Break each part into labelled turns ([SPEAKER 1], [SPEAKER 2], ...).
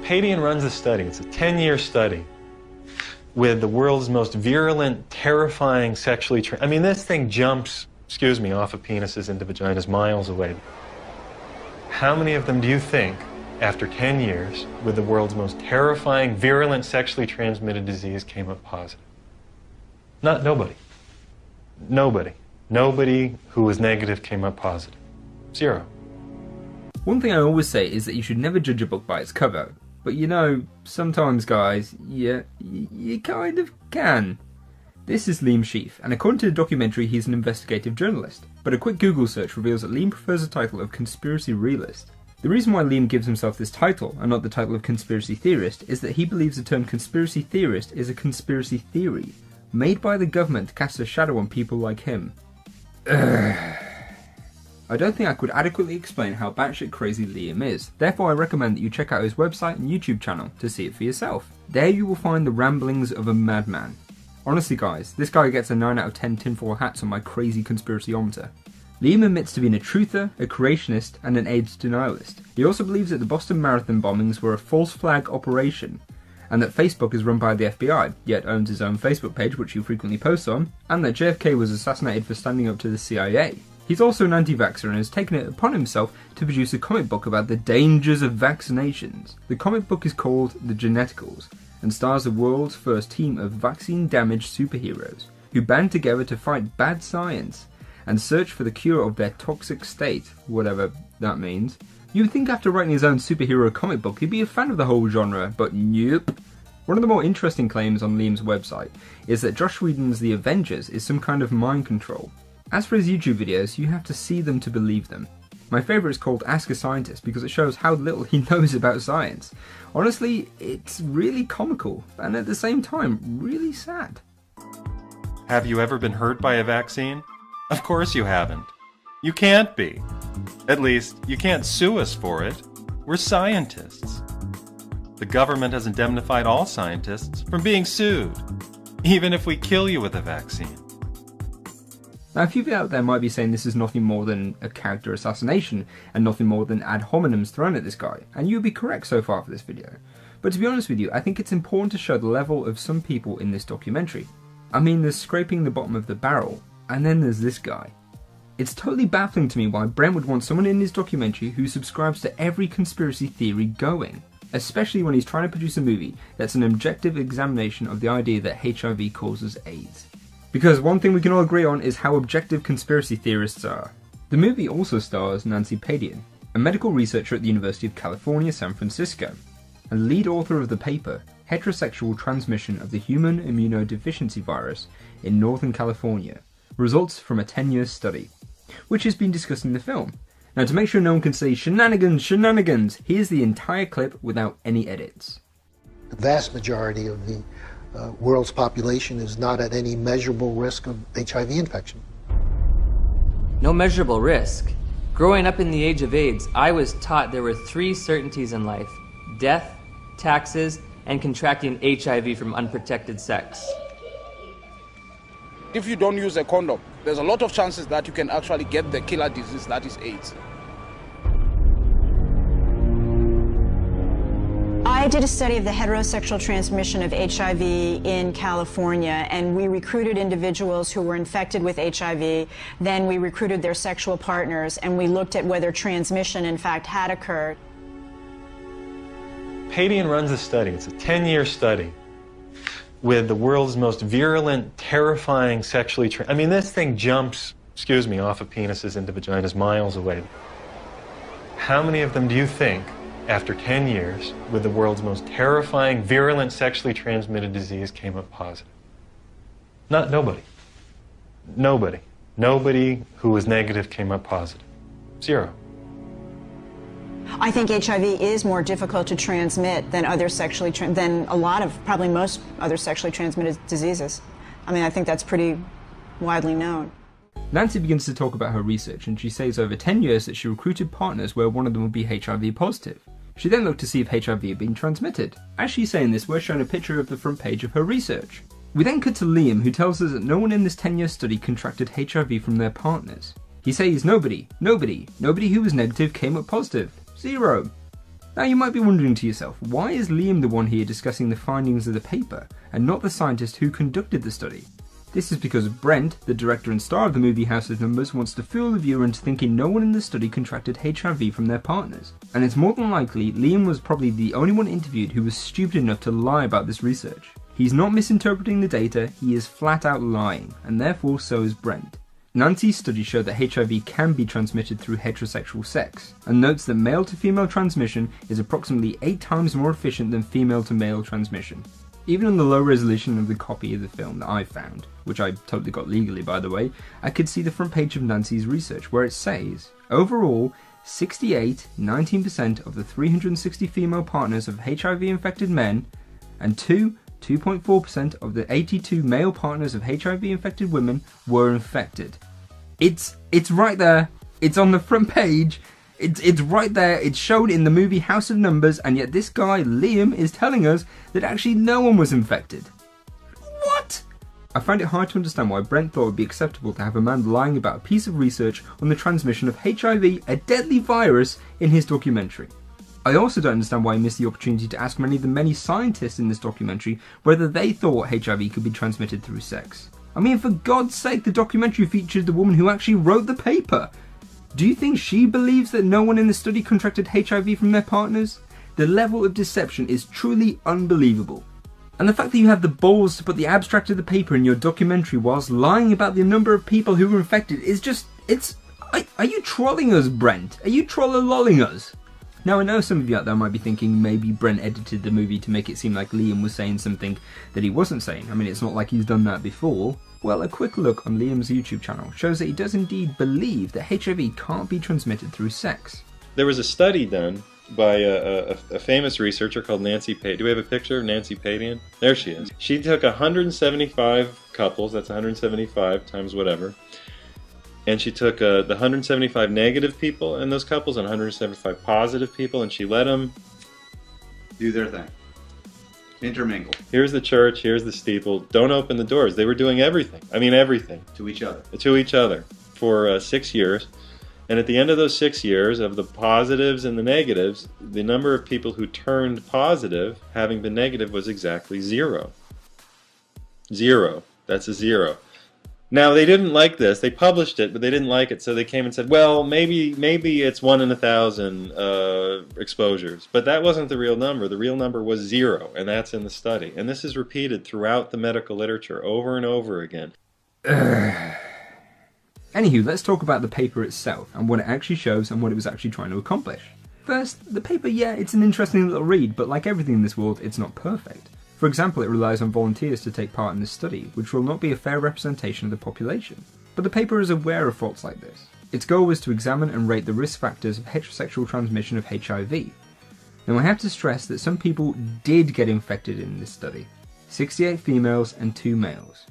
[SPEAKER 1] Padian runs a study. It's a 10-year study with the world's most virulent, terrifying sexually... I mean, this thing jumps, off of penises into vaginas miles away. How many of them do you think, after 10 years, with the world's most terrifying, virulent, sexually transmitted disease came up positive? Nobody. Nobody. Nobody who was negative came up positive. Zero.
[SPEAKER 2] One thing I always say is that you should never judge a book by its cover. But you know, sometimes guys, you kind of can. This is Liam Sheaf, and according to the documentary he's an investigative journalist. But a quick Google search reveals that Liam prefers the title of conspiracy realist. The reason why Liam gives himself this title, and not the title of conspiracy theorist, is that he believes the term conspiracy theorist is a conspiracy theory, made by the government to cast a shadow on people like him. I don't think I could adequately explain how batshit crazy Liam is, therefore I recommend that you check out his website and YouTube channel to see it for yourself. There you will find the ramblings of a madman. Honestly guys, this guy gets a 9 out of 10 tinfoil hats on my crazy conspiracyometer. Liam admits to being a truther, a creationist, and an AIDS denialist. He also believes that the Boston Marathon bombings were a false flag operation, and that Facebook is run by the FBI, yet owns his own Facebook page which he frequently posts on, and that JFK was assassinated for standing up to the CIA. He's also an anti-vaxxer and has taken it upon himself to produce a comic book about the dangers of vaccinations. The comic book is called The Geneticals, and stars the world's first team of vaccine-damaged superheroes, who band together to fight bad science, and search for the cure of their toxic state, whatever that means. You would think after writing his own superhero comic book he'd be a fan of the whole genre, but nope. One of the more interesting claims on Liam's website is that Joss Whedon's The Avengers is some kind of mind control. As for his YouTube videos, you have to see them to believe them. My favourite is called Ask a Scientist because it shows how little he knows about science. Honestly, it's really comical, and at the same time, really sad.
[SPEAKER 1] Have you ever been hurt by a vaccine? Of course you haven't. You can't be. At least, you can't sue us for it. We're scientists. The government has indemnified all scientists from being sued, even if we kill you with a vaccine.
[SPEAKER 2] Now a few of you out there might be saying this is nothing more than a character assassination and nothing more than ad hominems thrown at this guy, and you would be correct so far for this video. But to be honest with you, I think it's important to show the level of some people in this documentary. I mean, there's scraping the bottom of the barrel, and then there's this guy. It's totally baffling to me why Brent would want someone in his documentary who subscribes to every conspiracy theory going, especially when he's trying to produce a movie that's an objective examination of the idea that HIV causes AIDS. Because one thing we can all agree on is how objective conspiracy theorists are. The movie also stars Nancy Padian, a medical researcher at the University of California, San Francisco, and lead author of the paper, Heterosexual Transmission of the Human Immunodeficiency Virus in Northern California, results from a 10-year study, which has been discussed in the film. Now to make sure no one can say shenanigans, here's the entire clip without any edits.
[SPEAKER 3] The vast majority of the world's population is not at any measurable risk of HIV infection.
[SPEAKER 4] No measurable risk. Growing up in the age of AIDS, I was taught there were 3 certainties in life: death, taxes, and contracting HIV from unprotected sex.
[SPEAKER 5] If you don't use a condom, there's a lot of chances that you can actually get the killer disease that is AIDS.
[SPEAKER 6] I did a study of the heterosexual transmission of HIV in California, and we recruited individuals who were infected with HIV. Then we recruited their sexual partners, and we looked at whether transmission in fact had occurred.
[SPEAKER 1] Padian runs a study. It's a 10-year study with the world's most virulent, terrifying sexually... I mean, this thing jumps, off of penises into vaginas miles away. How many of them do you think, after 10 years, with the world's most terrifying, virulent, sexually transmitted disease came up positive? Nobody. Nobody. Nobody who was negative came up positive. Zero.
[SPEAKER 6] I think HIV is more difficult to transmit than probably most other sexually transmitted diseases. I mean, I think that's pretty widely known.
[SPEAKER 2] Nancy begins to talk about her research, and she says over 10 years that she recruited partners where one of them would be HIV positive. She then looked to see if HIV had been transmitted. As she's saying this, we're shown a picture of the front page of her research. We then cut to Liam, who tells us that no one in this 10-year study contracted HIV from their partners. He says nobody who was negative came up positive. Zero. Now you might be wondering to yourself, why is Liam the one here discussing the findings of the paper, and not the scientist who conducted the study? This is because Brent, the director and star of the movie House of Numbers, wants to fool the viewer into thinking no one in the study contracted HIV from their partners. And it's more than likely Liam was probably the only one interviewed who was stupid enough to lie about this research. He's not misinterpreting the data, he is flat out lying, and therefore so is Brent. Nancy's study showed that HIV can be transmitted through heterosexual sex, and notes that male to female transmission is approximately 8 times more efficient than female to male transmission. Even on the low resolution of the copy of the film that I found, which I totally got legally by the way, I could see the front page of Nancy's research where it says, overall, 19% of the 360 female partners of HIV infected men, and 2.4% of the 82 male partners of HIV infected women were infected. It's right there, it's on the front page, it's right there, it's shown in the movie House of Numbers, and yet this guy, Liam, is telling us that actually no one was infected. What? I find it hard to understand why Brent thought it would be acceptable to have a man lying about a piece of research on the transmission of HIV, a deadly virus, in his documentary. I also don't understand why he missed the opportunity to ask many of the many scientists in this documentary whether they thought HIV could be transmitted through sex. I mean, for God's sake, the documentary featured the woman who actually wrote the paper. Do you think she believes that no one in the study contracted HIV from their partners? The level of deception is truly unbelievable. And the fact that you have the balls to put the abstract of the paper in your documentary whilst lying about the number of people who were infected is just, are you trolling us, Brent? Are you troll-lolling us? Now I know some of you out there might be thinking maybe Brent edited the movie to make it seem like Liam was saying something that he wasn't saying. I mean, it's not like he's done that before. Well, a quick look on Liam's YouTube channel shows that he does indeed believe that HIV can't be transmitted through sex.
[SPEAKER 1] There was a study done by a famous researcher called Nancy Padian. Do we have a picture of Nancy Padian? There she is. She took 175 couples, that's 175 times whatever, and she took the 175 negative people in those couples and 175 positive people, and she let them
[SPEAKER 7] do their thing. Intermingle.
[SPEAKER 1] Here's the church, here's the steeple. Don't open the doors. They were doing everything. I mean, everything.
[SPEAKER 7] To each other.
[SPEAKER 1] To each other for 6 years. And at the end of those 6 years, of the positives and the negatives, the number of people who turned positive, having been negative, was exactly 0. 0. That's a 0. Now, they didn't like this. They published it, but they didn't like it, so they came and said, well, maybe it's 1 in 1,000 exposures. But that wasn't the real number. The real number was 0, and that's in the study. And this is repeated throughout the medical literature over and over again.
[SPEAKER 2] Anywho, let's talk about the paper itself, and what it actually shows and what it was actually trying to accomplish. First, the paper, yeah, it's an interesting little read, but like everything in this world, it's not perfect. For example, it relies on volunteers to take part in this study, which will not be a fair representation of the population. But the paper is aware of faults like this. Its goal was to examine and rate the risk factors of heterosexual transmission of HIV. Now I have to stress that some people did get infected in this study. 68 females and 2 males.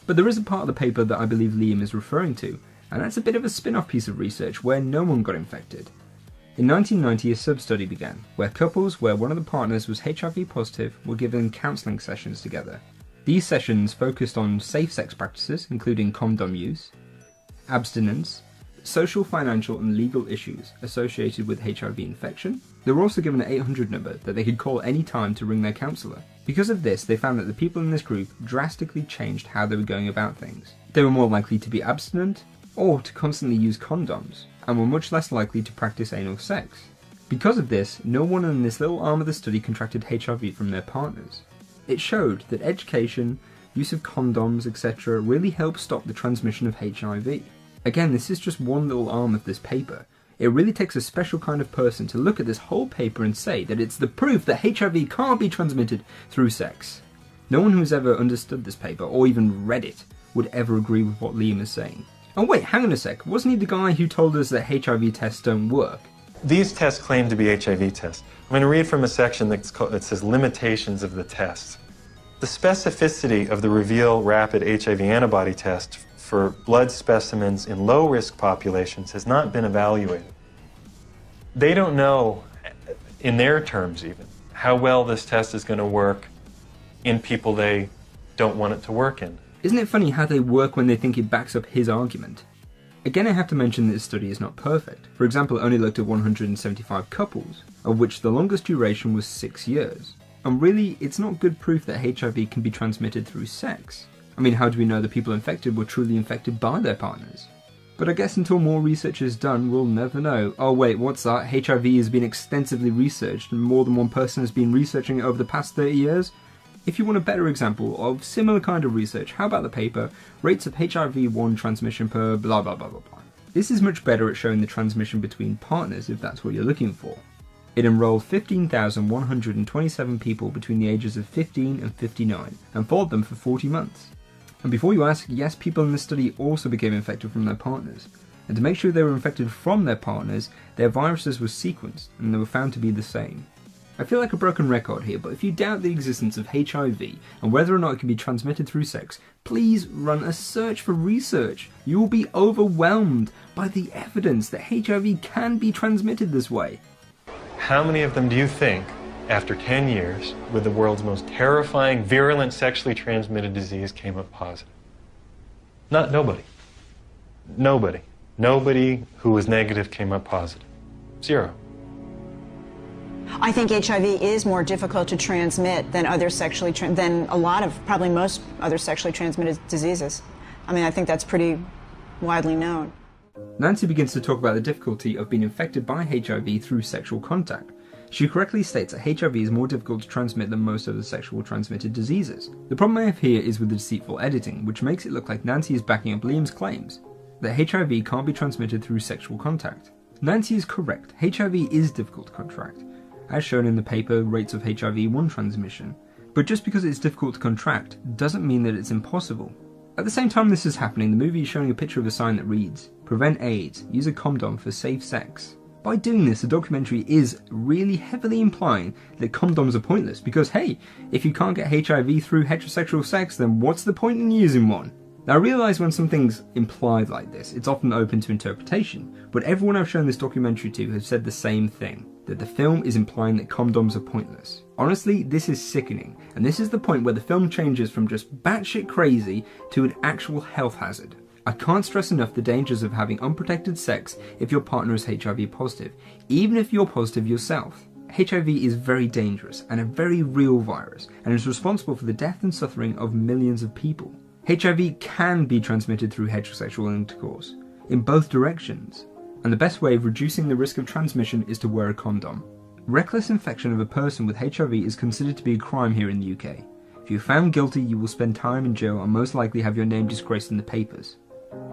[SPEAKER 2] But there is a part of the paper that I believe Liam is referring to, and that's a bit of a spin-off piece of research where no one got infected. In 1990, a sub-study began, where couples where one of the partners was HIV positive were given counselling sessions together. These sessions focused on safe sex practices, including condom use, abstinence, social, financial and legal issues associated with HIV infection. They were also given an 800 number that they could call any time to ring their counsellor. Because of this, they found that the people in this group drastically changed how they were going about things. They were more likely to be abstinent, or to constantly use condoms, and were much less likely to practice anal sex. Because of this, no one in this little arm of the study contracted HIV from their partners. It showed that education, use of condoms, etc. really helped stop the transmission of HIV. Again, this is just one little arm of this paper. It really takes a special kind of person to look at this whole paper and say that it's the proof that HIV can't be transmitted through sex. No one who's ever understood this paper, or even read it, would ever agree with what Liam is saying. Oh wait, hang on a sec, wasn't he the guy who told us that HIV tests don't work?
[SPEAKER 1] These tests claim to be HIV tests. I'm going to read from a section that says limitations of the tests. The specificity of the Reveal Rapid HIV antibody test for blood specimens in low-risk populations has not been evaluated. They don't know, in their terms even, how well this test is going to work in people they don't want it to work in.
[SPEAKER 2] Isn't it funny how they work when they think it backs up his argument? Again, I have to mention that this study is not perfect. For example, it only looked at 175 couples, of which the longest duration was 6 years. And really, it's not good proof that HIV can be transmitted through sex. I mean, how do we know the people infected were truly infected by their partners? But I guess until more research is done, we'll never know. Oh wait, what's that? HIV has been extensively researched and more than one person has been researching it over the past 30 years? If you want a better example of similar kind of research, how about the paper, Rates of HIV-1 Transmission per blah blah blah blah blah. This is much better at showing the transmission between partners if that's what you're looking for. It enrolled 15,127 people between the ages of 15 and 59 and followed them for 40 months. And before you ask, yes, people in this study also became infected from their partners. And to make sure they were infected from their partners, their viruses were sequenced and they were found to be the same. I feel like a broken record here, but if you doubt the existence of HIV and whether or not it can be transmitted through sex, please run a search for research. You will be overwhelmed by the evidence that HIV can be transmitted this way.
[SPEAKER 1] How many of them do you think, after 10 years, with the world's most terrifying, virulent, sexually transmitted disease, came up positive? Nobody. Nobody. Nobody who was negative came up positive. Zero.
[SPEAKER 6] I think HIV is more difficult to transmit than than a lot of, probably most other sexually transmitted diseases. I mean, I think that's pretty widely known.
[SPEAKER 2] Nancy begins to talk about the difficulty of being infected by HIV through sexual contact. She correctly states that HIV is more difficult to transmit than most of the sexual transmitted diseases. The problem I have here is with the deceitful editing, which makes it look like Nancy is backing up Liam's claims that HIV can't be transmitted through sexual contact. Nancy is correct. HIV is difficult to contract, as shown in the paper Rates of HIV-1 Transmission. But just because it's difficult to contract doesn't mean that it's impossible. At the same time this is happening, the movie is showing a picture of a sign that reads, "Prevent AIDS, use a condom for safe sex." By doing this, the documentary is really heavily implying that condoms are pointless because, hey, if you can't get HIV through heterosexual sex, then what's the point in using one? Now I realise when something's implied like this, it's often open to interpretation, but everyone I've shown this documentary to has said the same thing, that the film is implying that condoms are pointless. Honestly, this is sickening, and this is the point where the film changes from just batshit crazy to an actual health hazard. I can't stress enough the dangers of having unprotected sex if your partner is HIV positive, even if you're positive yourself. HIV is very dangerous and a very real virus, and is responsible for the death and suffering of millions of people. HIV can be transmitted through heterosexual intercourse, in both directions, and the best way of reducing the risk of transmission is to wear a condom. Reckless infection of a person with HIV is considered to be a crime here in the UK. If you're found guilty, you will spend time in jail and most likely have your name disgraced in the papers.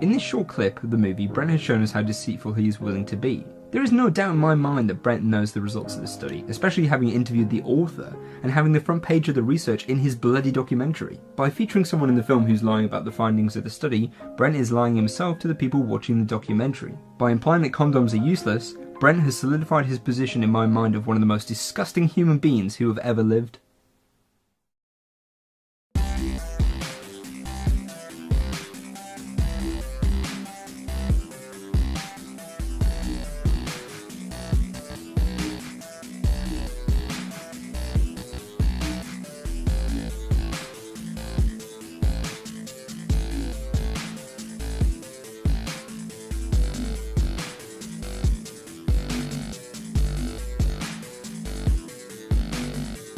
[SPEAKER 2] In this short clip of the movie, Brent has shown us how deceitful he is willing to be. There is no doubt in my mind that Brent knows the results of this study, especially having interviewed the author and having the front page of the research in his bloody documentary. By featuring someone in the film who's lying about the findings of the study, Brent is lying himself to the people watching the documentary. By implying that condoms are useless, Brent has solidified his position in my mind of one of the most disgusting human beings who have ever lived.